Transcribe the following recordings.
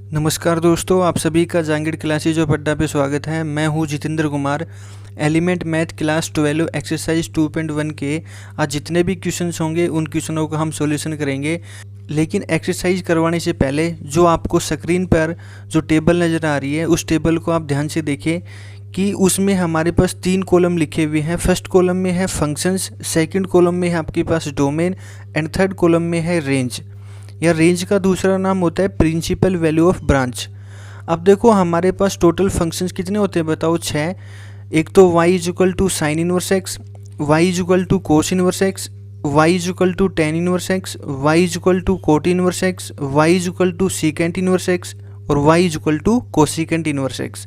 नमस्कार दोस्तों, आप सभी का जहांगीर क्लासेज ऑफ अड्डा पे स्वागत है। मैं हूं Jitendra Kumar. Element math class 12 exercise 2.1 के आज जितने भी क्वेश्चंस होंगे उन क्वेश्चनों का हम सॉल्यूशन करेंगे। लेकिन एक्सरसाइज करवाने से पहले जो आपको स्क्रीन पर जो टेबल नज़र आ रही है उस टेबल को आप ध्यान से देखें कि उसमें हमारे पास 3 कॉलम लिखे हुए हैं। फर्स्ट कॉलम में है फंक्शंस, सेकंड कॉलम में है आपके पास डोमेन एंड थर्ड कॉलम में है रेंज। या रेंज का दूसरा नाम होता है प्रिंसिपल वैल्यू ऑफ ब्रांच। अब देखो हमारे पास टोटल फंक्शंस कितने होते हैं बताओ, 6। एक तो y is equal to sine inverse x, y is equal to cos inverse x, y is equal to tan inverse x, y is equal to cot inverse x, y is equal to secant inverse x और y is equal to cosecant inverse x.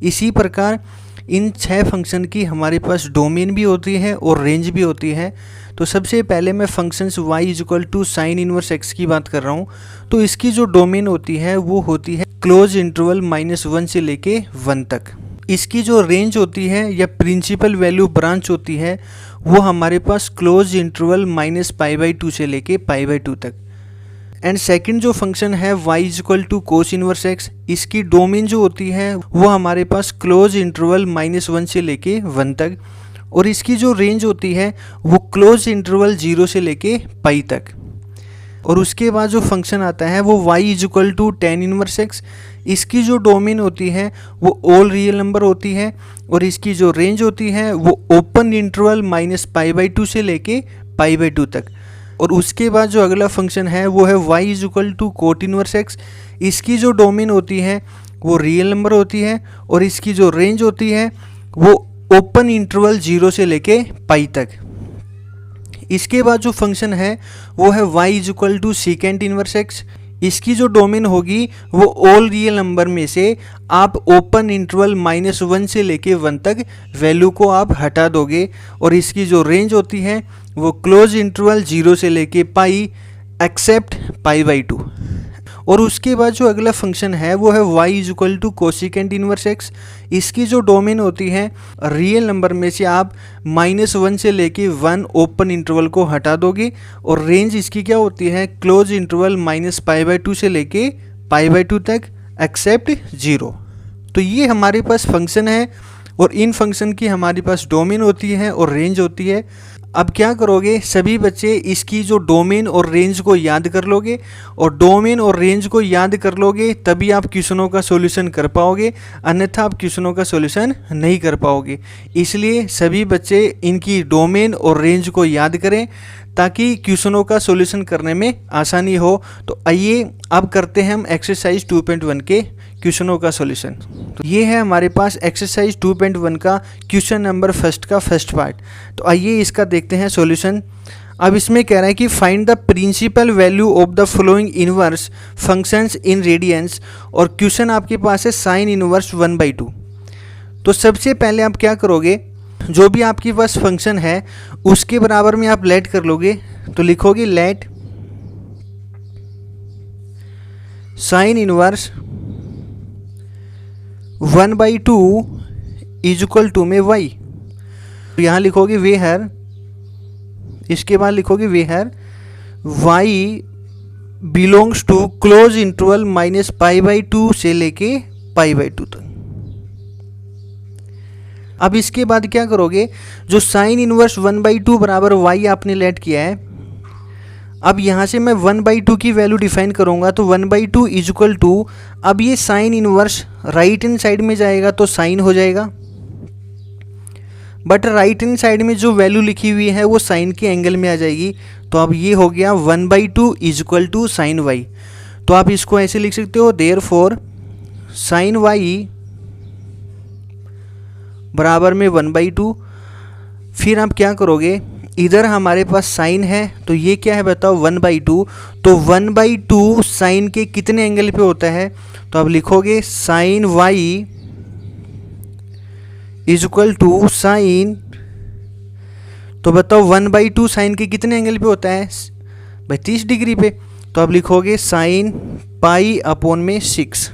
इसी प्रकार इन 6 function की हमारे पास domain भी होती है और range भी होती है। तो सबसे पहले मैं functions y is equal to sine inverse x की बात कर रहा हूँ। तो इसकी जो डोमेन होती है वो होती है क्लोज इंटरवल -1 से लेके 1 तक। इसकी जो रेंज होती है या प्रिंसिपल वैल्यू ब्रांच होती है वो हमारे पास क्लोज इंटरवल -π/2 से लेके π/2 तक। एंड सेकंड जो फंक्शन है y is equal to cos inverse x, इसकी डोमेन जो होती है वो हमारे पास क्लोज इंटरवल -1 से लेके 1 तक। और इसकी जो रेंज होती है वो क्लोज इंटरवल 0 से लेके पाई तक। और उसके बाद जो फंक्शन आता है वो y is equal to tan inverse x, इसकी जो डोमेन होती है वो ऑल रियल नंबर होती है और इसकी जो रेंज होती है वो ओपन इंटरवल -π/2 से लेके π/2 तक। और उसके बाद जो अगला फंक्शन है वो है y is equal to cot inverse x, इसकी जो डोमेन होती है वो रियल नंबर होती है और इसकी जो रेंज होती है वो ओपन इंटरवल 0 से लेके पाई तक। इसके बाद जो फंक्शन है वो है y is equal to secant inverse x, इसकी जो डोमेन होगी वो ऑल रियल नंबर में से आप ओपन इंटरवल -1 से लेके 1 तक वैल्यू को आप हटा दोगे और इसकी जो रेंज होती है वो क्लोज इंटरवल 0 से लेके पाई एक्सेप्ट π/2। और उसके बाद जो अगला फंक्शन है वो है y is equal to cosecant inverse x, इसकी जो डोमेन होती है रियल नंबर में से आप -1 से लेके 1 ओपन इंटरवल को हटा दोगे और रेंज इसकी क्या होती है क्लोज इंटरवल -π/2 से लेके π/2 तक एक्सेप्ट 0। तो ये हमारे पास फंक्शन है और इन फंक्शन की हमारे पास डोमेन होती है और रेंज होती है। अब क्या करोगे, सभी बच्चे इसकी जो डोमेन और रेंज को याद कर लोगे और डोमेन और रेंज को याद कर लोगे तभी आप क्वेश्चनों का सॉल्यूशन कर पाओगे, अन्यथा आप क्वेश्चनों का सॉल्यूशन नहीं कर पाओगे। इसलिए सभी बच्चे इनकी डोमेन और रेंज को याद करें ताकि क्वेश्चनों का सॉल्यूशन करने में आसानी हो। तो आइए अब करते हैं हम एक्सरसाइज 2.1 के क्वेश्चनों का सॉल्यूशन। तो ये है हमारे पास एक्सरसाइज 2.1 का क्वेश्चन नंबर फर्स्ट का फर्स्ट पार्ट। तो आइए इसका देखते हैं सॉल्यूशन। अब इसमें कह रहा है कि find the principal value of the following inverse functions in radians, और क्वेश्चन आपके पास है साइन इनवर्स 1/2। तो सबसे पहले आप क्या करोगे, जो भी आपके पास फंक्शन है उसके बराबर में आप लेट कर लोगे। तो लिखोगे let sine inverse 1/2 is equal to में y। तो यहाँ लिखोगे वेयर, इसके बाद लिखोगे where y belongs to close interval -π/2 से लेके π/2 तक। अब इसके बाद क्या करोगे, जो साइन इनवर्स 1/2 बराबर y आपने लेट किया है, अब यहाँ से मैं 1/2 की वैल्यू डिफाइन करूँगा। तो 1/2 इज इक्वल टू, अब ये sine inverse right hand side में जाएगा तो साइन हो जाएगा, बट राइट हैंड साइड में जो वैल्यू लिखी हुई है वो साइन के एंगल में आ जाएगी। तो अब ये हो गया 1/2 is equal to sine y। तो आप इसको ऐसे लिख सकते हो, देयरफॉर साइन y बराबर में 1/2। फिर आप क्या करोगे, इधर हमारे पास साइन है तो ये क्या है बताओ 1/2। तो 1/2 साइन के कितने एंगल पे होता है, तो अब लिखोगे sine y is equal to sine, तो बताओ 1/2 साइन के कितने एंगल पे होता है भाई 30 डिग्री पे। तो अब लिखोगे साइन π/6।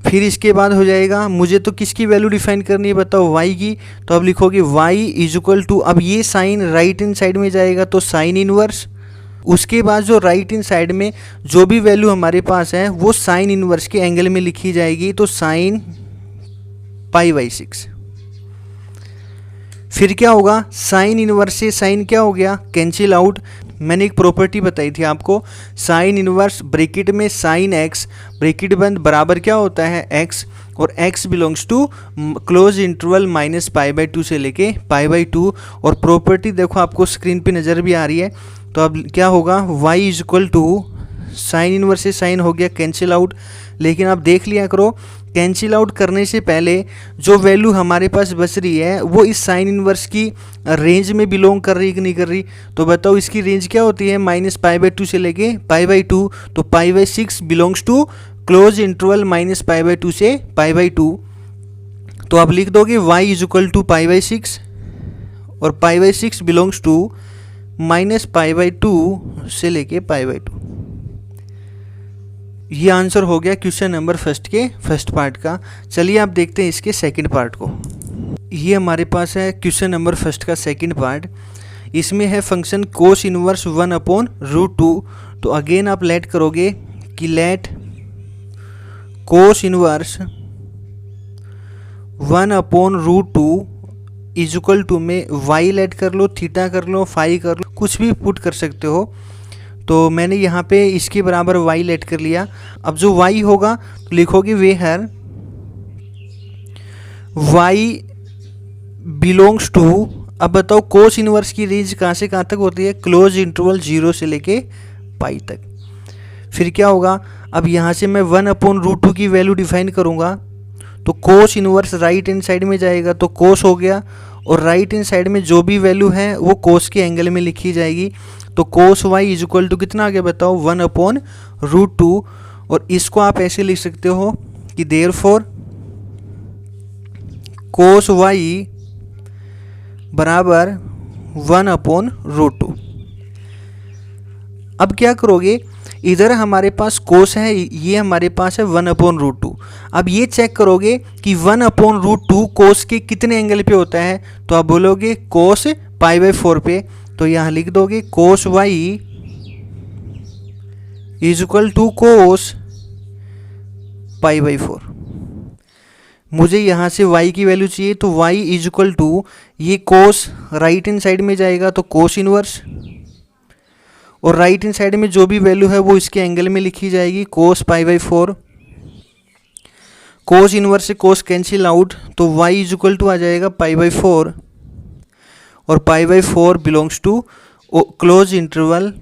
फिर इसके बाद हो जाएगा, मुझे तो किसकी वैल्यू डिफाइन करनी है बताओ y की। तो अब लिखोगे y इज इक्वल टू, अब ये साइन राइट हैंड साइड में जाएगा तो साइन इनवर्स उसके बाद जो राइट इन साइड में जो भी वैल्यू हमारे पास है वो साइन इनवर्स के एंगल में लिखी जाएगी, तो साइन π/6। फिर क्या होगा, साइन इनवर्स से साइन क्या हो गया, कैंसिल आउट। मैंने एक प्रॉपर्टी बताई थी आपको, साइन इनवर्स ब्रैकेट में साइन x ब्रैकेट बंद बराबर क्या होता है x, और x belongs to close interval -π/2 से लेके π/2। और प्रॉपर्टी देखो आपको स्क्रीन पे नज़र भी आ रही है। तो अब क्या होगा, y is equal to sine inverse से साइन हो गया कैंसिल आउट। लेकिन आप देख लिया करो, कैंसिल आउट करने से पहले जो वैल्यू हमारे पास बच रही है वो इस साइन इनवर्स की रेंज में बिलोंग कर रही है कि नहीं कर रही। तो बताओ इसकी रेंज क्या होती है, -π/2 से लेके π/2। तो π/6 बिलोंग्स टू क्लोज इंटरवल -π/2 से π/2। तो आप लिख दोगे y इज इक्वल टू π/6 और π/6 बिलोंग्स टू -π/2 से लेके π/2। ये आंसर हो गया क्वेश्चन नंबर फर्स्ट के फर्स्ट पार्ट का। चलिए आप देखते हैं इसके सेकंड पार्ट को। ये हमारे पास है क्वेश्चन नंबर फर्स्ट का सेकंड पार्ट। इसमें है फंक्शन कोस इनवर्स 1/√2। तो अगेन आप लेट करोगे कि let cos inverse 1/√2 is equal to में y लेट कर लो, थीटा कर लो, फाई कर लो, कुछ भी पुट कर सकते हो। तो मैंने यहाँ पे इसके बराबर y लेट कर लिया। अब जो y होगा तो लिखोगे वेयर y बिलोंग्स टू, अब बताओ कोस इनवर्स की रेंज कहाँ से कहाँ तक होती है, क्लोज इंटरवल 0 से लेके पाई तक। फिर क्या होगा, अब यहाँ से मैं 1/√2 की वैल्यू डिफाइन करूँगा। तो cos inverse right hand side में जाएगा तो कोस हो गया, और राइट हैंड साइड में जो भी वैल्यू है वो कोस के एंगल में लिखी जाएगी। तो कोस y इज इक्वल टू कितना आ गया बताओ, 1/√2। और इसको आप ऐसे लिख सकते हो कि देयरफॉर कोस y बराबर 1/√2। अब क्या करोगे, इधर हमारे पास कोस है, ये हमारे पास है 1/√2। अब ये चेक करोगे कि 1/√2 कोस के कितने एंगल पे होता है। तो आप बोलोगे कोस π/4 पे। तो यहाँ लिख दोगे कोस y इज इक्वल टू कोस π/4। मुझे यहाँ से y की वैल्यू चाहिए, तो y इज इक्वल टू, ये कोस राइट हैंड साइड में जाएगा तो कोस इनवर्स, और राइट हैंड साइड में जो भी वैल्यू है वो इसके एंगल में लिखी जाएगी, कोस π/4। कोस इनवर्स से कोस कैंसिल आउट, तो y इज इक्वल टू आ जाएगा π/4, और π/4 बिलोंग्स टू क्लोज इंटरवल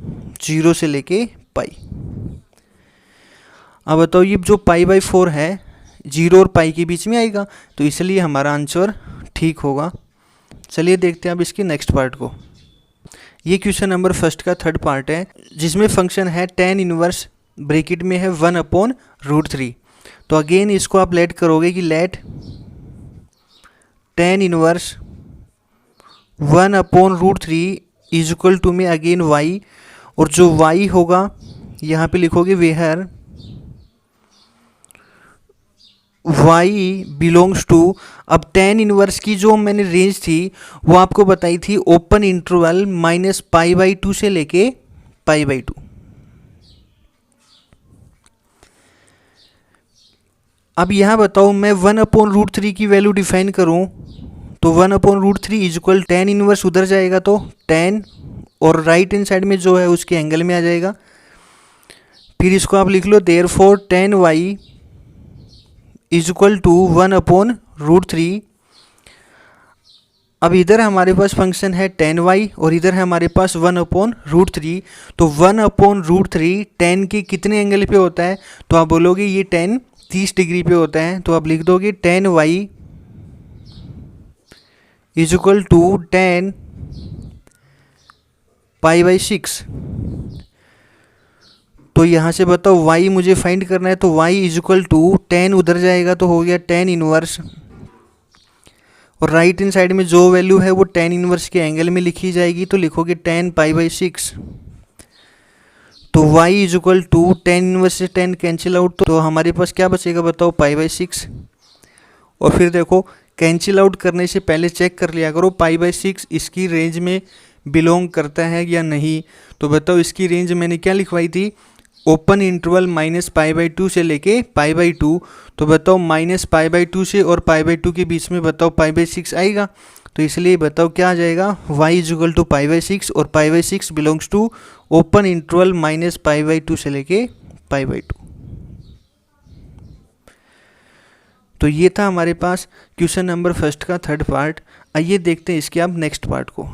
0 से लेके पाई। अब बताओ ये जो π/4 है 0 और पाई के बीच में आएगा, तो इसलिए हमारा आंसर ठीक होगा। चलिए देखते हैं अब इसके नेक्स्ट पार्ट को। ये क्वेश्चन नंबर फर्स्ट का थर्ड पार्ट है, जिसमें फंक्शन है tan इनवर्स ब्रैकेट में है 1/√3। तो अगेन इसको आप लेट करोगे कि let tan inverse 1/√3 is equal to में अगेन y, और जो y होगा यहाँ पे लिखोगे वेयर y बिलोंग्स टू, अब tan इनवर्स की जो मैंने रेंज थी वो आपको बताई थी ओपन इंटरवल -π/2 से लेके π/2। अब यहाँ बताओ मैं 1/√3 की वैल्यू डिफाइन करूँ, तो 1/√3 इज इक्वल tan इनवर्स उधर जाएगा तो tan, और राइट हैंड साइड में जो है उसके एंगल में आ जाएगा। फिर इसको आप लिख लो therefore tan y is equal to 1/√3। अब इधर हमारे पास फंक्शन है tan y और इधर है हमारे पास 1/√3। तो 1/√3 tan के कितने एंगल पे होता है, तो आप बोलोगे ये tan 30 डिग्री पे होता है। तो आप लिख दोगे tan y is equal to tan π/6। तो यहाँ से बताओ y मुझे फाइंड करना है, तो y is equal to tan उधर जाएगा तो हो गया tan इनवर्स, और राइट हैंड साइड में जो वैल्यू है वो tan इनवर्स के एंगल में लिखी जाएगी, तो लिखोगे tan π/6। तो y is equal to tan inverse से tan कैंसिल आउट, तो हमारे पास क्या बचेगा बताओ π/6। और फिर देखो कैंसिल आउट करने से पहले चेक कर लिया करो π/6 इसकी रेंज में बिलोंग करता है या नहीं। तो बताओ इसकी रेंज मैंने क्या लिखवाई थी, ओपन इंटरवल -π/2 से लेके π/2। तो बताओ -π/2 से और π/2 के बीच में बताओ π/6 आएगा। तो इसलिए बताओ क्या आ जाएगा, y = π/6 और π/6 बिलोंग्स टू ओपन इंटरवल -π/2 से लेके π/2। तो ये था हमारे पास क्वेश्चन नंबर फर्स्ट का थर्ड पार्ट। आइए देखते हैं इसके अब नेक्स्ट पार्ट को।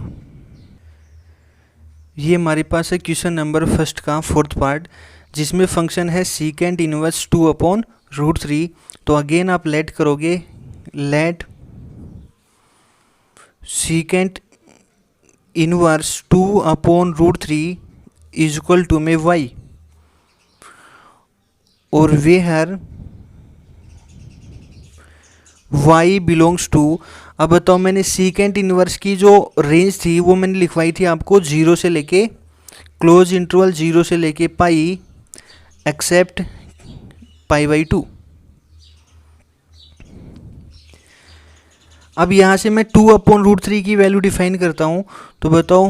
ये हमारे पास है क्वेश्चन नंबर फर्स्ट का फोर्थ पार्ट, जिसमें फंक्शन है सीकेंट इनवर्स 2/√3। तो अगेन आप लेट करोगे, let secant inverse 2/√3 is equal to में y, और वेयर y बिलोंग्स टू। अब बताओ मैंने सीकेंट इनवर्स की जो रेंज थी वो मैंने लिखवाई थी आपको 0 से लेके क्लोज इंटरवल 0 से लेके पाई एक्सेप्ट π/2। अब यहाँ से मैं 2/√3 की वैल्यू डिफाइन करता हूँ। तो बताओ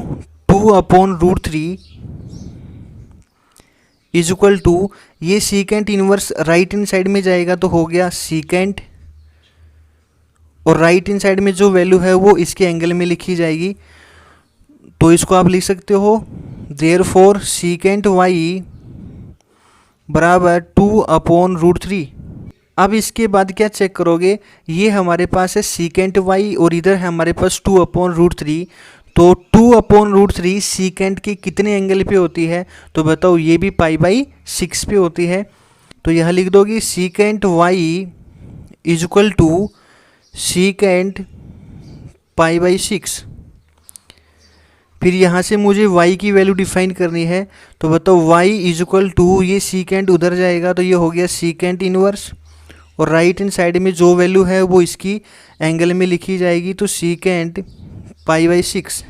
2/√3 इज इक्वल टू, ये secant inverse right hand side में जाएगा तो हो गया सीकेंट, और राइट हैंड साइड में जो वैल्यू है वो इसके एंगल में लिखी जाएगी। तो इसको आप लिख सकते हो देयरफॉर सीकेंट y बराबर 2/√3। अब इसके बाद क्या चेक करोगे, ये हमारे पास है सीकेंट y और इधर है हमारे पास 2/√3। तो 2/√3 सीकेंट के कितने एंगल पे होती है, तो बताओ ये भी π/6 पे होती है। तो यहाँ लिख दोगे secant y is equal to secant π/6। फिर यहाँ से मुझे y की वैल्यू डिफाइन करनी है। तो बताओ y इज इक्वल टू, ये सीकेंट उधर जाएगा तो ये हो गया सीकेंट इनवर्स, और राइट हैंड साइड में जो वैल्यू है वो इसकी एंगल में लिखी जाएगी। तो सीकेंट π/6,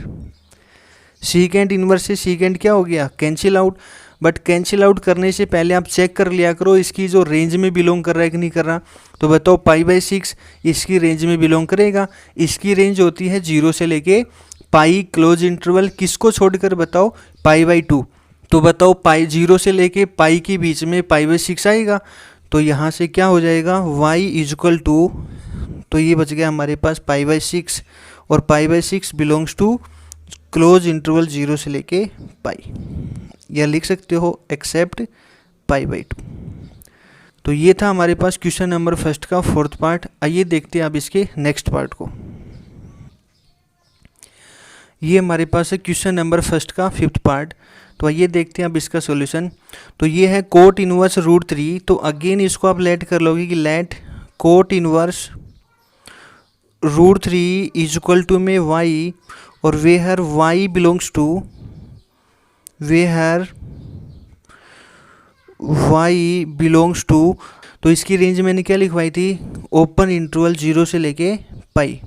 सीकेंट इनवर्स से सीकेंट क्या हो गया, cancel out. But cancel out करने से पहले आप चेक कर लिया करो इसकी जो रेंज में बिलोंग कर रहा है कि नहीं कर रहा। तो बताओ π/6 इसकी रेंज में बिलोंग करेगा। इसकी रेंज होती है 0 से लेके पाई क्लोज इंटरवल, किसको छोड़कर बताओ, π/2। तो बताओ 0 से लेके पाई के बीच में π/6 आएगा। तो यहाँ से क्या हो जाएगा, y इज इक्वल टू, तो ये बच गया हमारे पास π/6, और π/6 बिलोंग्स टू क्लोज इंटरवल 0 से लेके पाई, या लिख सकते हो एक्सेप्ट π/2। तो ये था हमारे पास क्वेश्चन नंबर फर्स्ट का फोर्थ पार्ट। आइए देखते हैं अब इसके नेक्स्ट पार्ट को। ये हमारे पास है क्वेश्चन नंबर फर्स्ट का फिफ्थ पार्ट। तो आइए देखते हैं अब इसका सॉल्यूशन। तो ये है कोट इनवर्स √3। तो अगेन इसको आप लेट कर लोगे कि let cot inverse √3 is equal to में y, और where y belongs to, where y belongs to. तो इसकी रेंज मैंने क्या लिखवाई थी, ओपन इंटरवल 0 से लेके पाई।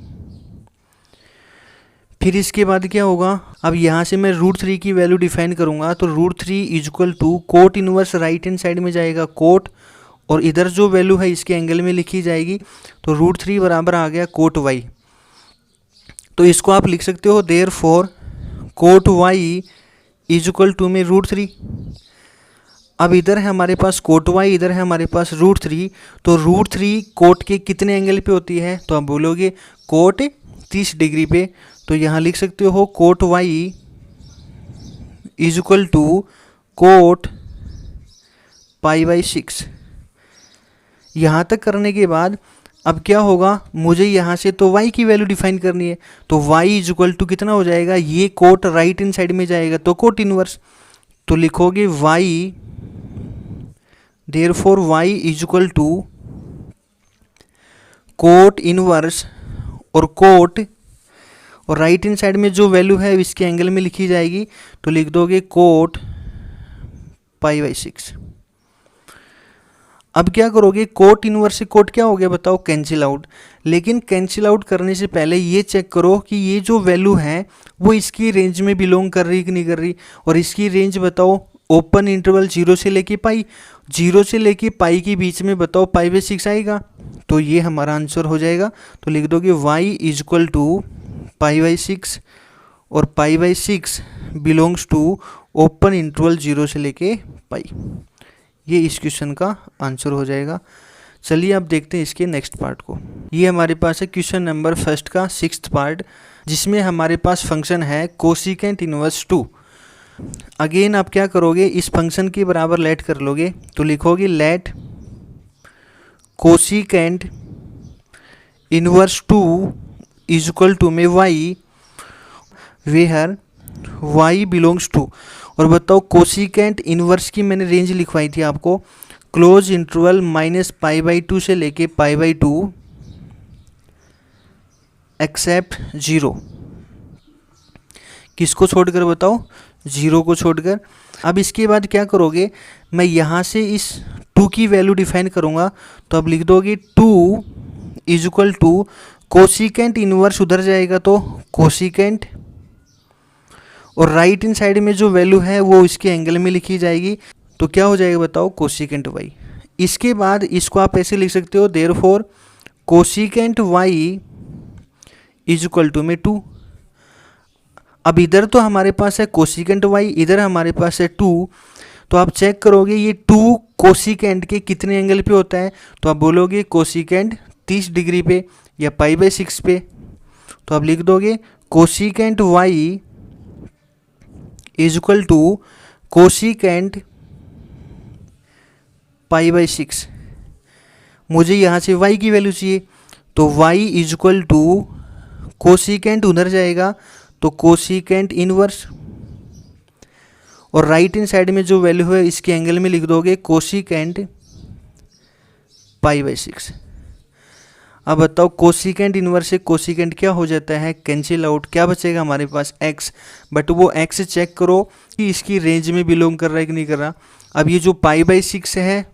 फिर इसके बाद क्या होगा, अब यहाँ से मैं √3 की वैल्यू डिफाइन करूँगा। तो √3 is equal to cot inverse right hand side में जाएगा कोट, और इधर जो वैल्यू है इसके एंगल में लिखी जाएगी। तो √3 बराबर आ गया कोट y। तो इसको आप लिख सकते हो therefore cot y is equal to में √3। अब इधर है हमारे पास कोट y, इधर है हमारे पास √3। तो √3 कोट के कितने एंगल पे होती है, तो आप बोलोगे कोट 30 डिग्री पे। तो यहाँ लिख सकते हो cot y is equal to cot π/6। यहाँ तक करने के बाद अब क्या होगा, मुझे यहाँ से तो y की वैल्यू डिफाइन करनी है। तो y इज इक्वल टू कितना हो जाएगा, ये कोट राइट हैंड साइड में जाएगा तो कोट इनवर्स। तो लिखोगे y, therefore y is equal to cot inverse, और कोट और राइट हैंड साइड में जो वैल्यू है इसके एंगल में लिखी जाएगी। तो लिख दोगे कोट π/6। अब क्या करोगे, कोट इनवर्स से कोट क्या हो गया बताओ, कैंसिल आउट। लेकिन कैंसिल आउट करने से पहले ये चेक करो कि ये जो वैल्यू है वो इसकी रेंज में बिलोंग कर रही कि नहीं कर रही। और इसकी रेंज बताओ ओपन इंटरवल 0 से लेके पाई, 0 से लेके पाई के बीच में बताओ π/6 आएगा। तो ये हमारा आंसर हो जाएगा। तो लिख दोगे y इज इक्वल टू π/6, और π/6 बिलोंग्स टू ओपन इंटरवल 0 से लेके पाई। ये इस क्वेश्चन का आंसर हो जाएगा। चलिए अब देखते हैं इसके नेक्स्ट पार्ट को। ये हमारे पास है क्वेश्चन नंबर फर्स्ट का 6th पार्ट, जिसमें हमारे पास फंक्शन है कोसिकेंट इनवर्स 2। अगेन आप क्या करोगे, इस फंक्शन के बराबर लेट कर लोगे, तो लिखोगे let cosecant inverse 2 is equal to में y where y belongs to. और बताओ कोसिकेंट इनवर्स की मैंने रेंज लिखवाई थी आपको, क्लोज इंटरवल -π/2 से लेके π/2 एक्सेप्ट 0। किसको छोड़कर बताओ, 0 को छोड़कर। अब इसके बाद क्या करोगे, मैं यहाँ से इस 2 की वैल्यू डिफाइन करूँगा, तो अब लिख दोगे 2 is equal to cosecant inverse उधर जाएगा तो कोसिकेंट, और राइट इन साइड में जो वैल्यू है वो इसके एंगल में लिखी जाएगी, तो क्या हो जाएगा बताओ, कोसिकेंट y। इसके बाद इसको आप ऐसे लिख सकते हो, therefore cosecant y is equal to में 2। अब इधर तो हमारे पास है कोसिकेंट y, इधर हमारे पास है 2, तो आप चेक करोगे ये 2 कोसिकेंट के कितने एंगल पे होता है, तो आप बोलोगे कोसिकेंट 30 डिग्री पे या π/6 पे। तो आप लिख दोगे cosecant y is equal to cosecant π/6। मुझे यहाँ से y की वैल्यू चाहिए, तो y is equal to cosecant उधर जाएगा तो कोसिकेंट इनवर्स, और राइट इन साइड में जो वैल्यू है इसके एंगल में लिख दोगे कोसिकेंट π/6। अब बताओ कोसिकेंट इनवर्स से कोसिकेंट क्या हो जाता है, कैंसिल आउट, क्या बचेगा हमारे पास x, बट वो x चेक करो कि इसकी रेंज में बिलोंग कर रहा है कि नहीं कर रहा। अब ये जो π/6 है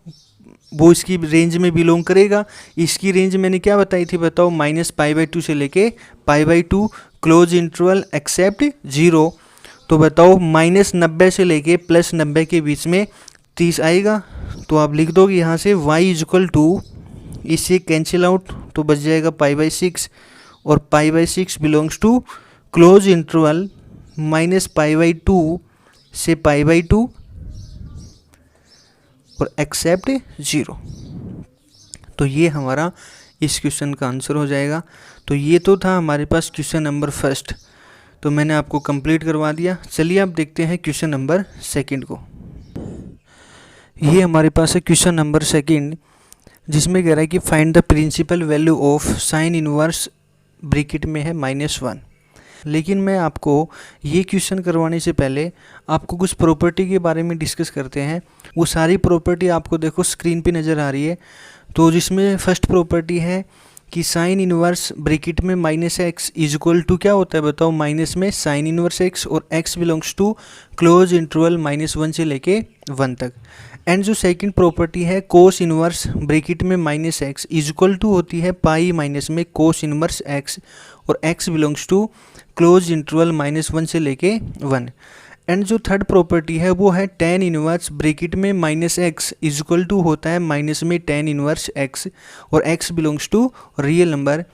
वो इसकी रेंज में बिलोंग करेगा। इसकी रेंज मैंने क्या बताई थी बताओ, -π/2 से लेके π/2 क्लोज इंटरवल एक्सेप्ट 0। तो बताओ -90 से लेके +90 के बीच में 30 आएगा, तो आप लिख दोगे यहाँ से y इज इक्वल टू, इससे कैंसिल आउट तो बच जाएगा π/6, और π/6 बिलोंग्स टू क्लोज इंटरवल -π/2 से π/2 और एक्सेप्ट 0। तो ये हमारा इस क्वेश्चन का आंसर हो जाएगा। तो ये तो था हमारे पास क्वेश्चन नंबर फर्स्ट, तो मैंने आपको कंप्लीट करवा दिया। चलिए अब देखते हैं क्वेश्चन नंबर सेकंड को। ये हमारे पास है क्वेश्चन नंबर सेकंड, जिसमें कह रहा है कि find the principal value of sine inverse bracket में है -1। लेकिन मैं आपको ये क्वेश्चन करवाने से पहले आपको कुछ प्रॉपर्टी के बारे में डिस्कस करते हैं। वो सारी प्रॉपर्टी आपको देखो स्क्रीन पे नज़र आ रही है। तो जिसमें फर्स्ट प्रॉपर्टी है कि साइन इनवर्स ब्रैकेट में -x इज इक्वल टू क्या होता है बताओ, माइनस में साइन इनवर्स x, और x belongs to close interval -1 से लेके 1 तक। एंड जो सेकंड प्रॉपर्टी है कोस इनवर्स ब्रैकेट में -x इज इक्वल टू होती है पाई माइनस में कोस इनवर्स x, और x belongs to close interval -1 से लेके 1। एंड जो थर्ड प्रॉपर्टी है वो है टेन इनवर्स ब्रैकेट में -x इज इक्वल टू होता है माइनस में टेन इनवर्स x, और x belongs to real number.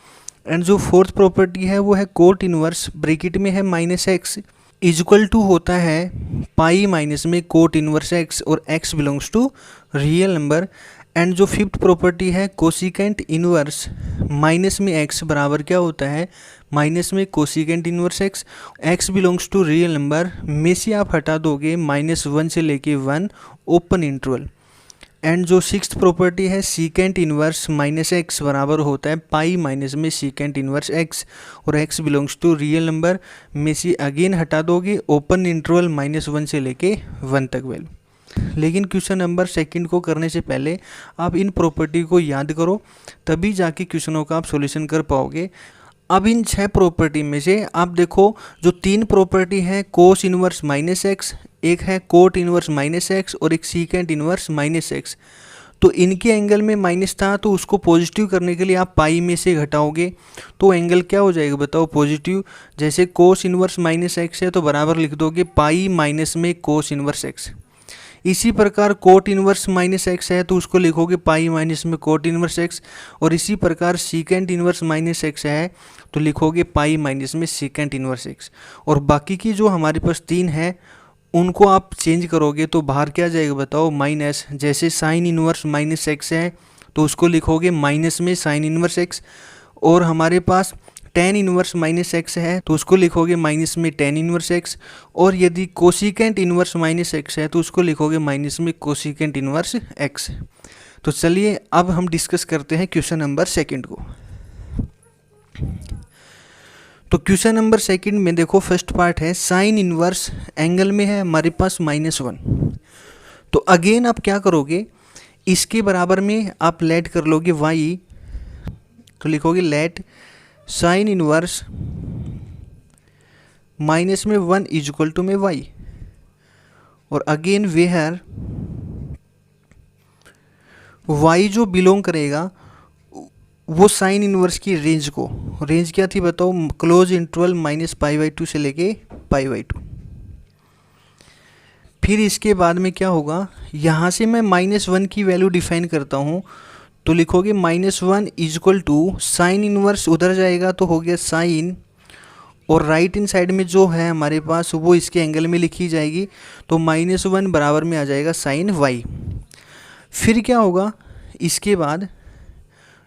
And जो फोर्थ प्रॉपर्टी है वो है कोट इनवर्स ब्रैकेट में है -x इज इक्वल टू होता है पाई माइनस में कोट इनवर्स x, और x belongs to real number. And जो फिफ्थ प्रॉपर्टी है कोसिकेंट इनवर्स माइनस में x बराबर क्या होता है, माइनस में cosecant inverse x belongs to real number में से आप हटा दोगे -1 से लेके 1 ओपन इंटरवल। एंड जो सिक्स्थ प्रॉपर्टी है सीकेंट इनवर्स -x बराबर होता है पाई माइनस में सीकेंट इनवर्स x, और x belongs to real number में से अगेन हटा दोगे ओपन इंटरवल -1 से लेके 1 तक वैल्यू। लेकिन क्वेश्चन नंबर सेकंड को करने से पहले आप इन प्रॉपर्टी को याद करो, तभी जाके क्वेश्चनों का आप सॉल्यूशन कर पाओगे। अब इन 6 प्रॉपर्टी में से आप देखो जो 3 प्रॉपर्टी है कोस इनवर्स -x, एक है कोट इनवर्स -x, और एक सीकेंट इनवर्स -x। तो इनके एंगल में माइनस था, तो उसको पॉजिटिव करने के लिए आप पाई में से घटाओगे तो एंगल क्या हो जाएगा बताओ, पॉजिटिव। जैसे कोस इनवर्स -x है तो बराबर लिख दोगे पाई माइनस में कोस इनवर्स x। इसी प्रकार कोट इनवर्स माइनस एक्स है तो उसको लिखोगे पाई माइनस में कोट इनवर्स एक्स, और इसी प्रकार सीकेंट इनवर्स माइनस एक्स है तो लिखोगे पाई माइनस में सीकेंट इनवर्स एक्स। और बाकी की जो हमारे पास 3 है उनको आप चेंज करोगे तो बाहर क्या जाएगा बताओ, माइनस। जैसे साइन इनवर्स माइनस एक्स है तो उसको लिखोगे माइनस में साइन इनवर्स एक्स, और हमारे पास टेन इनवर्स माइनस एक्स है तो उसको लिखोगे माइनस में टेन इनवर्स एक्स, और यदि कोसिकेंट इनवर्स माइनस एक्स है तो उसको लिखोगे माइनस में कोसिकेंट इनवर्स एक्स। तो चलिए अब हम डिस्कस करते हैं क्वेश्चन नंबर सेकंड को। तो क्वेश्चन नंबर सेकंड में देखो फर्स्ट पार्ट है साइन इनवर्स एंगल में है हमारे पास -1। तो अगेन आप क्या करोगे, इसके बराबर में आप लेट कर लोगे y, तो लिखोगे लेट साइन इनवर्स माइनस में 1 इक्वल टू में y, और अगेन वेयर y जो बिलोंग करेगा वो साइन इनवर्स की रेंज को, रेंज क्या थी बताओ, क्लोज इंटरवल -π/2 से लेके π/2। फिर इसके बाद में क्या होगा, यहाँ से मैं -1 की वैल्यू डिफाइन करता हूँ तो लिखोगे -1 इक्वल टू साइन इनवर्स उधर जाएगा तो हो गया साइन, और राइट इन साइड में जो है हमारे पास वो इसके एंगल में लिखी जाएगी तो -1 बराबर में आ जाएगा साइन y। फिर क्या होगा, इसके बाद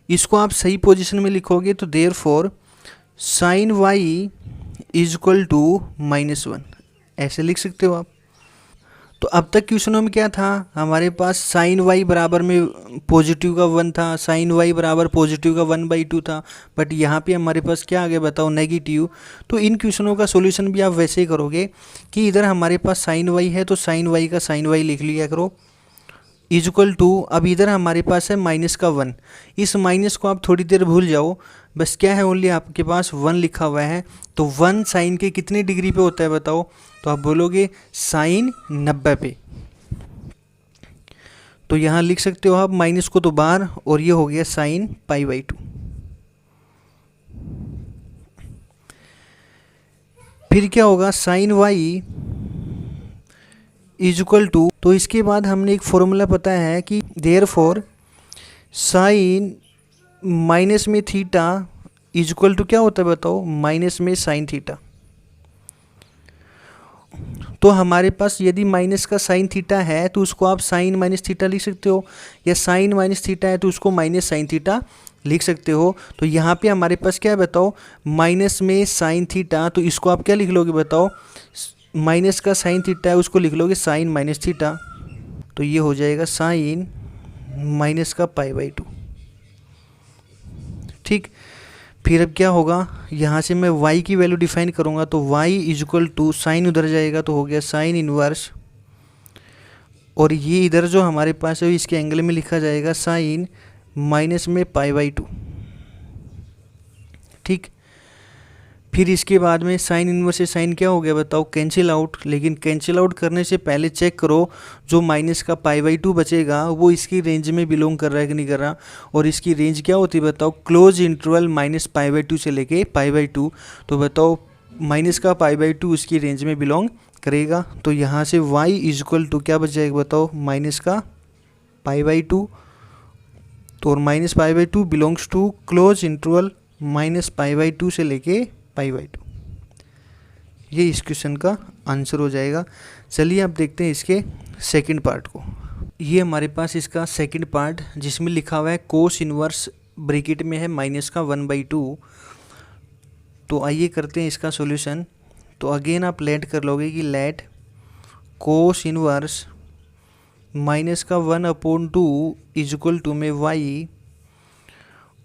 इसको आप सही पोजीशन में लिखोगे तो therefore sine y equal to -1, ऐसे लिख सकते हो आप। तो अब तक क्वेश्चनों में क्या था, हमारे पास साइन y बराबर में पॉजिटिव का 1 था, साइन y बराबर पॉजिटिव का 1/2 था, बट यहाँ पे हमारे पास क्या आ गया बताओ, नेगेटिव। तो इन क्वेश्चनों का सॉल्यूशन भी आप वैसे ही करोगे कि इधर हमारे पास साइन y है तो साइन y का साइन y लिख लिया करो इक्वल टू, अब इधर हमारे पास है माइनस का 1, इस माइनस को आप थोड़ी देर भूल जाओ, बस क्या है ओनली आपके पास 1 लिखा हुआ है। तो 1 साइन के कितने डिग्री पे होता है बताओ, तो आप बोलोगे साइन 90 पे। तो यहाँ लिख सकते हो आप माइनस को तो बाहर, और ये हो गया साइन π/2। फिर क्या होगा, साइन y इक्वल टू, तो इसके बाद हमने एक फॉर्मूला पता है कि देयरफॉर साइन माइनस में थीटा इक्वल टू क्या होता है बताओ, माइनस में साइन थीटा। तो हमारे पास यदि माइनस का साइन थीटा है तो उसको आप साइन माइनस थीटा लिख सकते हो, या साइन माइनस थीटा है तो उसको माइनस साइन थीटा लिख सकते हो। तो यहाँ पे हमारे पास क्या है बताओ, माइनस में साइन थीटा, तो इसको आप क्या लिख लोगे बताओ, माइनस का साइन थीटा है उसको लिख लोगे साइन माइनस थीटा, तो ये हो जाएगा साइन माइनस का π/2। ठीक, फिर अब क्या होगा, यहाँ से मैं y की वैल्यू डिफाइन करूँगा तो y इक्वल टू साइन उधर जाएगा तो हो गया साइन इनवर्स, और ये इधर जो हमारे पास है इसके एंगल में लिखा जाएगा साइन माइनस में π/2। ठीक, फिर इसके बाद में साइन इनवर्स से साइन क्या हो गया बताओ, कैंसिल आउट। लेकिन कैंसिल आउट करने से पहले चेक करो जो माइनस का π/2 बचेगा वो इसकी रेंज में बिलोंग कर रहा है कि नहीं कर रहा, और इसकी रेंज क्या होती है बताओ, क्लोज इंटरवल -π/2 से लेके π/2। तो बताओ माइनस का π/2 इसकी रेंज में बिलोंग करेगा, तो यहाँ से y इक्वल टू क्या बच जाएगा बताओ, माइनस का π/2, तो और -π/2 बिलोंग्स टू क्लोज इंटरवल -π/2 से लेके π/2। ये इस क्वेश्चन का आंसर हो जाएगा। चलिए अब देखते हैं इसके सेकंड पार्ट को। ये हमारे पास इसका सेकंड पार्ट जिसमें लिखा हुआ है कोस इनवर्स ब्रैकेट में है माइनस का 1/2। तो आइए करते हैं इसका सॉल्यूशन। तो अगेन आप लेट कर लोगे कि लेट कोस इनवर्स माइनस का 1/2 इक्वल टू में y,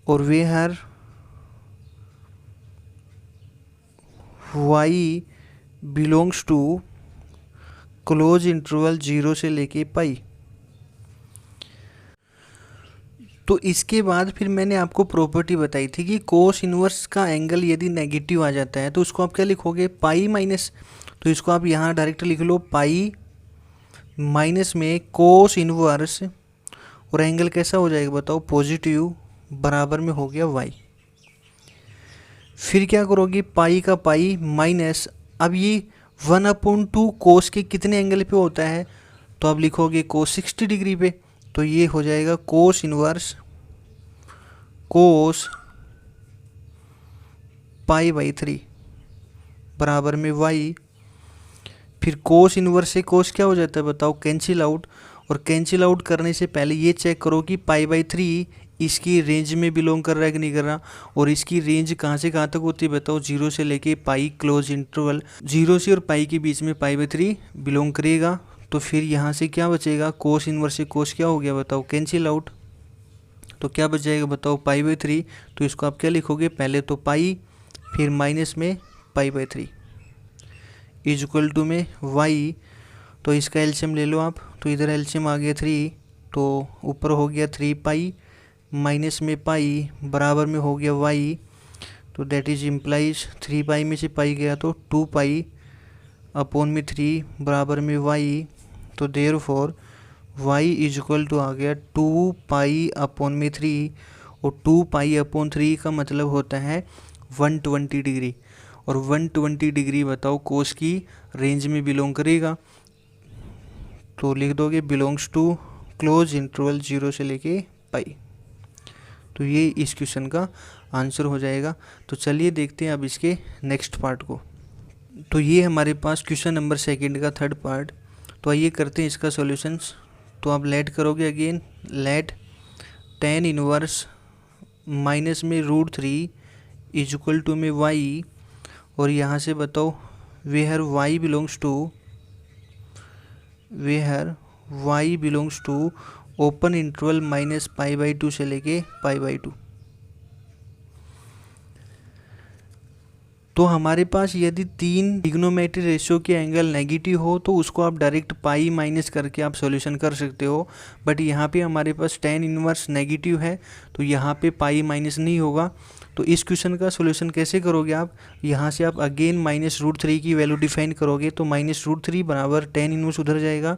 और where y belongs to close interval 0 से लेके पाई। तो इसके बाद फिर मैंने आपको प्रॉपर्टी बताई थी कि कोस इनवर्स का एंगल यदि नेगेटिव आ जाता है तो उसको आप क्या लिखोगे, पाई माइनस। तो इसको आप यहाँ डायरेक्ट लिख लो पाई माइनस में कोस इनवर्स, और एंगल कैसा हो जाएगा बताओ, पॉजिटिव, बराबर में हो गया y। फिर क्या करोगे, पाई का पाई माइनस, अब ये 1/2 कोस के कितने एंगल पे होता है, तो आप लिखोगे कोस 60 डिग्री पे, तो ये हो जाएगा कोस इनवर्स कोस π/3 बराबर में y। फिर कोस इनवर्स से कोस क्या हो जाता है बताओ, कैंसिल आउट। और कैंसिल आउट करने से पहले ये चेक करो कि π/3 इसकी रेंज में बिलोंग कर रहा है कि नहीं कर रहा। और इसकी रेंज कहाँ से कहाँ तक होती है बताओ, 0 से लेके पाई क्लोज इंटरवल, 0 से और पाई के बीच में π/3 बिलोंग करेगा। तो फिर यहाँ से क्या बचेगा, कोस इनवर्स से कोस क्या हो गया बताओ, कैंसिल आउट। तो क्या बच जाएगा बताओ, π/3। तो इसको आप क्या लिखोगे, पहले तो पाई फिर माइनस में π/3 इज इक्वल टू में y। तो इसका एलसीएम ले लो आप, तो इधर एलसीएम आ गया 3, तो ऊपर हो गया 3 पाई माइनस में पाई बराबर में हो गया y। तो दैट इज इम्प्लाइज 3 पाई में से पाई गया तो 2 पाई अपॉन में 3 बराबर में y। तो therefore y is equal to आ गया 2 पाई अपॉन में 3, और 2 पाई अपॉन 3 का मतलब होता है 120 डिग्री। और 120 डिग्री बताओ कोस की रेंज में बिलोंग करेगा। तो लिख दोगे बिलोंग्स टू क्लोज इंटरवल 0 से लेके पाई। तो ये इस क्वेश्चन का आंसर हो जाएगा। तो चलिए देखते हैं अब इसके नेक्स्ट पार्ट को। तो ये हमारे पास क्वेश्चन नंबर 2 का 3rd पार्ट। तो आइए करते हैं इसका सॉल्यूशंस। तो आप लेट करोगे again, let tan inverse minus में √3 इज इक्वल टू में y। और यहाँ से बताओ where y belongs to open interval -π/2 से लेके π/2। तो हमारे पास यदि 3 ट्रिग्नोमेट्री रेशियो के एंगल नेगेटिव हो तो उसको आप डायरेक्ट पाई माइनस करके आप सॉल्यूशन कर सकते हो। बट यहाँ पे हमारे पास tan इनवर्स नेगेटिव है, तो यहाँ पे पाई माइनस नहीं होगा। तो इस क्वेश्चन का सॉल्यूशन कैसे करोगे आप, यहाँ से आप अगेन -√3 की वैल्यू डिफाइन करोगे। तो -√3 बराबर tan इनवर्स उधर जाएगा,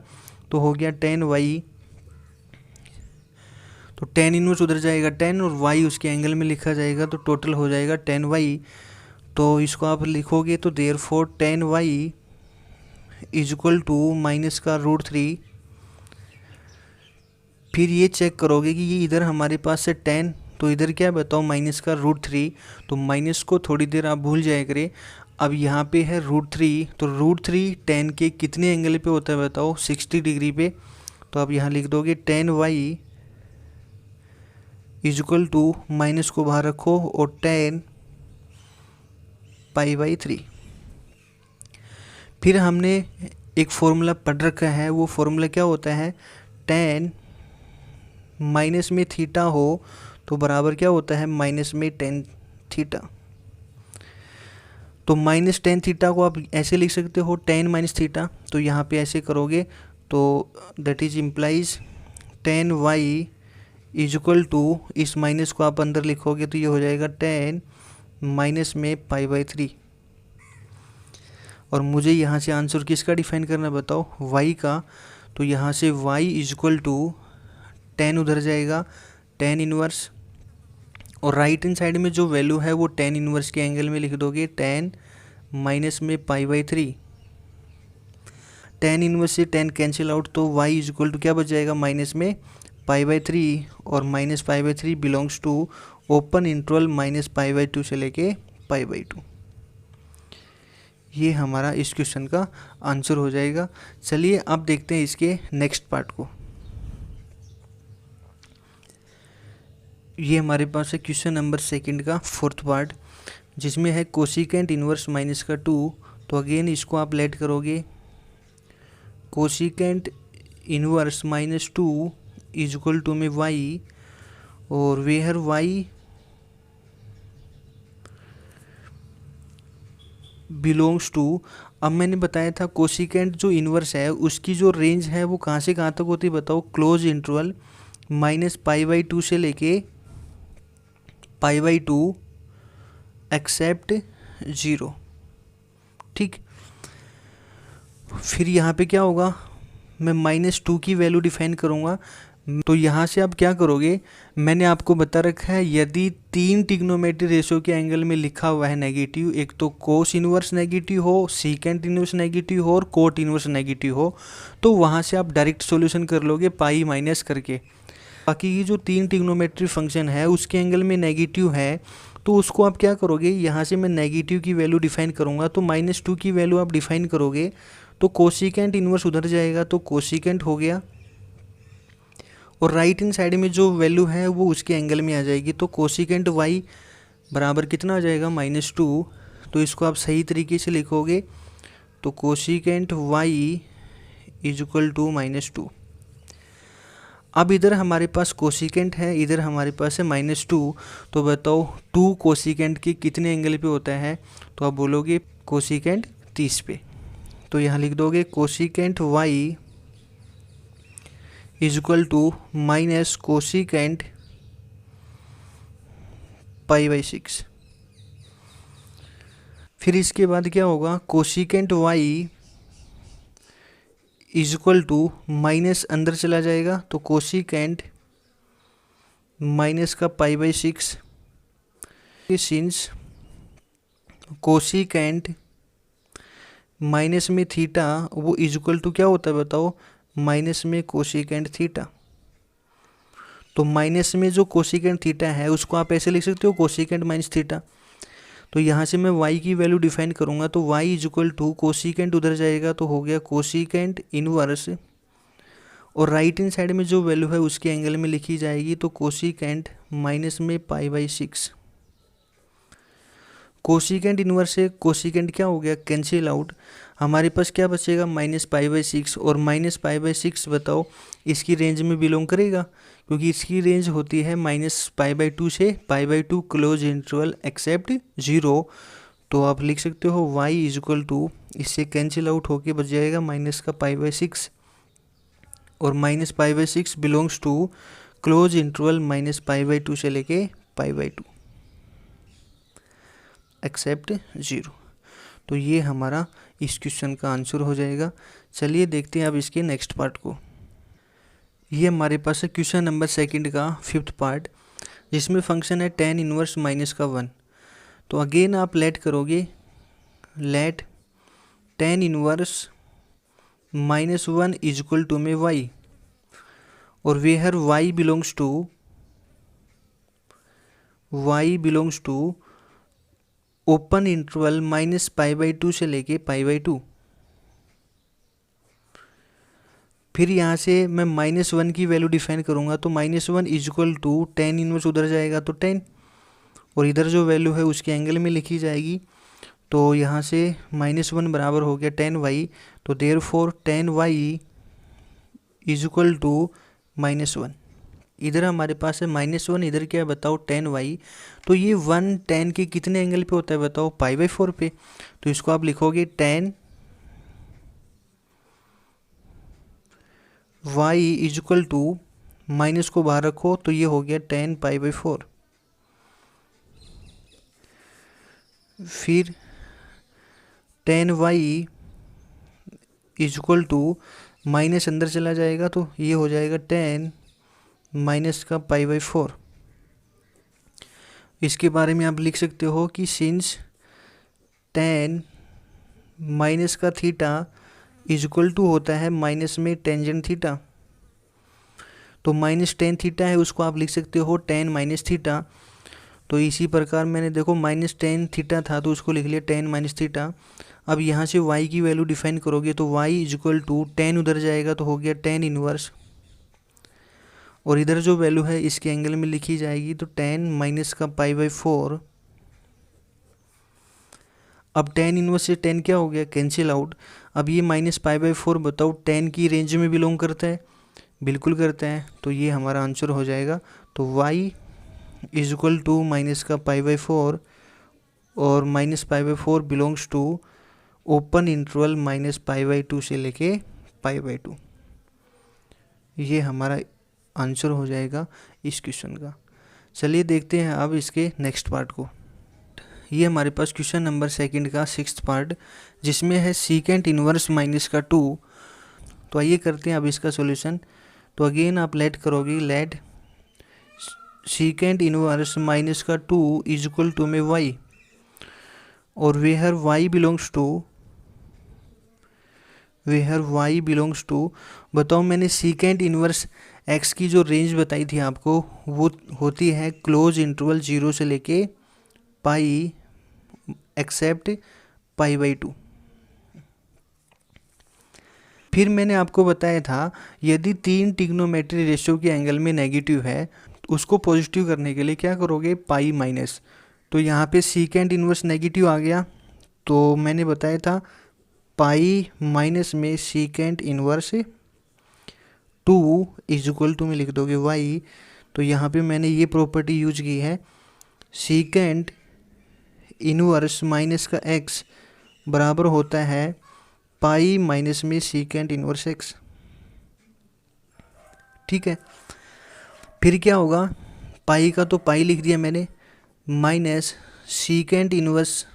तो हो गया tan y। तो tan इनवर्स उधर जाएगा 10 और y उसके एंगल में लिखा जाएगा, तो टोटल हो जाएगा tan y। तो इसको आप लिखोगे तो therefore tan y is equal to minus का √3। फिर ये चेक करोगे कि ये इधर हमारे पास से 10, तो इधर क्या बताओ माइनस का √3। तो माइनस को थोड़ी देर आप भूल जाया करें। अब यहाँ पे है √3, तो √3 10 के कितने एंगल पे होता है बताओ, 60 डिग्री पे। तो आप यहाँ लिख दोगे tan y is equal to, minus को बाहर रखो, और tan π/3। फिर हमने एक फॉर्मूला पढ़ रखा है, वो फॉर्मूला क्या होता है, tan माइनस में थीटा हो तो बराबर क्या होता है, माइनस में tan थीटा। तो -tan थीटा को आप ऐसे लिख सकते हो, tan माइनस थीटा। तो यहाँ पे ऐसे करोगे तो that is implies tan y is equal to, इस माइनस को आप अंदर लिखोगे तो ये हो जाएगा tan माइनस में π/3। और मुझे यहाँ से आंसर किसका डिफाइन करना बताओ, y का। तो यहाँ से y is equal to tan उधर जाएगा, tan इनवर्स, और राइट हैंड साइड में जो वैल्यू है वो tan इनवर्स के एंगल में लिख दोगे, tan माइनस में π/3। tan इनवर्स से tan कैंसिल आउट, तो y इज इक्वल टू क्या बच जाएगा, माइनस में π/3, और -π/3 बिलोंग्स टू ओपन इंटरवल -π/2 से लेके π/2। ये हमारा इस क्वेश्चन का आंसर हो जाएगा। चलिए अब देखते हैं इसके नेक्स्ट पार्ट को। ये हमारे पास है क्वेश्चन नंबर 2 का 4th पार्ट, जिसमें है कोसिकेंट इनवर्स माइनस का 2। तो अगेन इसको आप लेट करोगे, cosecant inverse -2 is equal to में y। और वेयर y बिलोंग्स टू, अब मैंने बताया था कोसिकेंट जो इनवर्स है उसकी जो रेंज है वो कहाँ से कहाँ तक होती है बताओ, क्लोज इंटरवल -π/2 से लेके π/2 एक्सेप्ट 0। ठीक, फिर यहाँ पे क्या होगा, मैं -2 की वैल्यू डिफाइन करूँगा। तो यहाँ से आप क्या करोगे, मैंने आपको बता रखा है यदि 3 ट्रिग्नोमेट्री रेशियो के एंगल में लिखा हुआ है नेगेटिव, एक तो कोस इनवर्स नेगेटिव हो, सीकेंट इनवर्स नेगेटिव हो और कोट इनवर्स नेगेटिव हो, तो वहाँ से आप डायरेक्ट सॉल्यूशन कर लोगे पाई माइनस करके। बाकी की जो 3 ट्रिग्नोमेट्री फंक्शन है उसके एंगल में नेगेटिव है, तो उसको आप क्या करोगे, यहाँ से मैं नेगेटिव की वैल्यू डिफाइन करूँगा, तो -2 की वैल्यू आप डिफाइन करोगे, तो कोसिकेंट इनवर्स उधर जाएगा तो कोसिकेंट हो गया, और राइट हैंड साइड में जो वैल्यू है वो उसके एंगल में आ जाएगी, तो कोसिकेंट y बराबर कितना आ जाएगा -2। तो इसको आप सही तरीके से लिखोगे, तो cosecant y is equal to -2। अब इधर हमारे पास कोसिकेंट है, इधर हमारे पास है -2, तो बताओ 2 कोसिकेंट के कितने एंगल पे होता है, तो आप बोलोगे कोसिकेंट 30 पे। तो यहाँ लिख दोगे cosecant y is equal to minus cosecant π/6। फिर इसके बाद क्या होगा, cosecant y is equal to minus अंदर चला जाएगा, तो कोसिकेंट माइनस का π/6, सिंस कोसिकेंट माइनस में थीटा वो इज इक्वल टू क्या होता है बताओ, माइनस में कोसिकेंट थीटा। तो माइनस में जो कोसिकेंट थीटा है उसको आप ऐसे लिख सकते हो कोसिकेंट माइनस थीटा। तो यहाँ से मैं y की वैल्यू डिफाइन करूँगा, तो y is equal to cosecant उधर जाएगा तो हो गया कोसिकेंट इनवर्स, और राइट हैंड साइड में जो वैल्यू है उसके एंगल में लिखी जाएगी, तो कोसिकेंट माइनस में π/6। कोसिकेंट इनवर्स से कोसिकेंट क्या हो गया, कैंसिल आउट, हमारे पास क्या बचेगा -π/6, और -π/6 बताओ इसकी रेंज में बिलोंग करेगा, क्योंकि इसकी रेंज होती है -π/2 से π/2 क्लोज इंटरवल एक्सेप्ट 0। तो आप लिख सकते हो y इज इक्वल टू, इससे कैंसिल आउट होके बच जाएगा माइनस का π/6, और -π/6 बिलोंग्स टू क्लोज इंटरवल -π/2 से लेके π/2 एक्सेप्ट 0। तो ये हमारा इस क्वेश्चन का आंसर हो जाएगा। चलिए देखते हैं अब इसके नेक्स्ट पार्ट को। ये हमारे पास है क्वेश्चन नंबर 2 का 5th पार्ट, जिसमें फंक्शन है tan इनवर्स माइनस का 1। तो अगेन आप लेट करोगे, let tan inverse -1 is equal to में y, और where y belongs to open interval -π/2 से लेके π/2। फिर यहाँ से मैं -1 की वैल्यू डिफाइन करूँगा, तो -1 is equal to tan inverse उधर जाएगा तो 10, और इधर जो वैल्यू है उसके एंगल में लिखी जाएगी, तो यहाँ से -1 बराबर हो गया tan y, तो therefore tan y is equal to -1। इधर हमारे पास है -1, इधर क्या है बताओ tan y, तो ये 1 tan के कितने एंगल पे होता है बताओ, π/4 पे। तो इसको आप लिखोगे tan y is equal to, minus को बाहर रखो तो ये हो गया tan π/4। फिर tan y is equal to, minus अंदर चला जाएगा तो ये हो जाएगा tan माइनस का π/4। इसके बारे में आप लिख सकते हो कि सिंस tan माइनस का थीटा इज इक्वल टू होता है माइनस में टेंजेंट थीटा, तो -tan थीटा है उसको आप लिख सकते हो tan माइनस थीटा। तो इसी प्रकार मैंने देखो -tan थीटा था तो उसको लिख लिया tan माइनस थीटा। अब यहाँ से y की वैल्यू डिफाइन करोगे, तो y is equal to tan उधर जाएगा तो हो गया tan इनवर्स, और इधर जो वैल्यू है इसके एंगल में लिखी जाएगी, तो tan माइनस का π/4। अब tan इनवर्स से tan क्या हो गया, कैंसिल आउट। अब ये -π/4 बताओ tan की रेंज में बिलोंग करता है, बिल्कुल करता है, तो ये हमारा आंसर हो जाएगा। तो y is equal to minus का π/4, और -π/4 बिलोंग्स टू ओपन इंटरवल -π/2 से लेके π/2। ये हमारा आंसर हो जाएगा इस क्वेश्चन का। चलिए देखते हैं अब इसके नेक्स्ट पार्ट को। ये हमारे पास क्वेश्चन नंबर 2 का 6th पार्ट, जिसमें है सीकेंट इनवर्स माइनस का 2। तो आइए करते हैं अब इसका सॉल्यूशन। तो अगेन आप लेट करोगे, लेट सीकेंट इनवर्स माइनस का 2 इज इक्वल टू में y, और वेयर y बिलोंग्स टू बताओ, मैंने सीकेंट इनवर्स x की जो रेंज बताई थी आपको वो होती है क्लोज इंटरवल 0 से लेके पाई एक्सेप्ट π/2। फिर मैंने आपको बताया था यदि 3 ट्रिग्नोमेट्री रेशियो के एंगल में नेगेटिव है तो उसको पॉजिटिव करने के लिए क्या करोगे, पाई माइनस। तो यहाँ पे सीकेंट इनवर्स नेगेटिव आ गया, तो मैंने बताया था पाई माइनस में secant inverse 2 is equal to में लिख दोगे y। तो यहाँ पे मैंने ये प्रॉपर्टी यूज की है, सीकेंट इनवर्स माइनस का x बराबर होता है पाई माइनस में सीकेंट इनवर्स x। ठीक है, फिर क्या होगा, पाई का तो पाई लिख दिया मैंने, माइनस सीकेंट इनवर्स।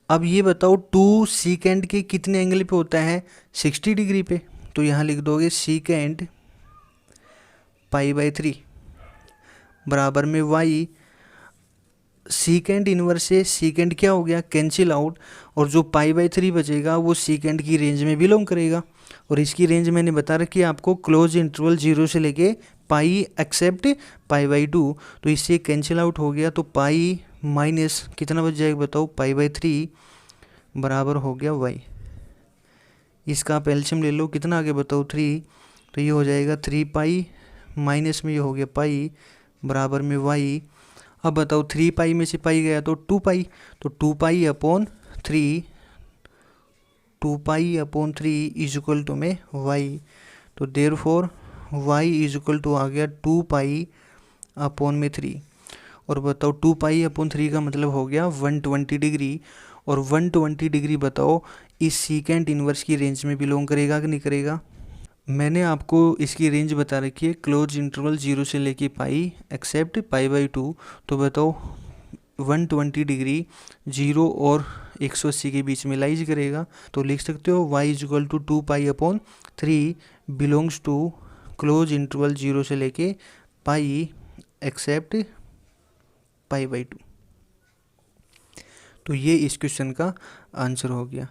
अब ये बताओ 2 सीकेंट के कितने एंगल पे होता है, 60 डिग्री पे। तो यहाँ लिख दोगे सीकेंट π/3 बराबर में y। सीकेंट इनवर्स से सीकेंट क्या हो गया, कैंसिल आउट, और जो π/3 बचेगा वो सीकेंट की रेंज में बिलोंग करेगा। और इसकी रेंज मैंने बता रखी है आपको, क्लोज इंटरवल 0 से लेके पाई एक्सेप्ट π/2। तो इससे कैंसिल आउट हो गया, तो पाई माइनस कितना बच जाएगा बताओ, π/3 बराबर हो गया y। इसका आप एलसीएम ले लो, कितना आगे बताओ 3, तो ये हो जाएगा 3 पाई माइनस में ये हो गया पाई बराबर में y। अब बताओ 3 पाई में से पाई गया तो 2 पाई, तो 2 pi upon 3 is equal to में y। तो therefore y is equal to आ गया 2 पाई अपॉन में 3। और बताओ 2 पाई अपॉन 3 का मतलब हो गया 120 डिग्री। और 120 डिग्री बताओ इस सीकेंट इनवर्स की रेंज में बिलोंग करेगा कि नहीं करेगा। मैंने आपको इसकी रेंज बता रखी है, क्लोज इंटरवल 0 से लेके पाई एक्सेप्ट π/2। तो बताओ 120 डिग्री 0 और 180 के बीच में लाइज करेगा। तो लिख सकते हो y is equal to 2 pi upon 3 belongs to close interval 0 से लेके पाई एक्सेप्ट π/2। तो ये इस क्वेश्चन का आंसर हो गया।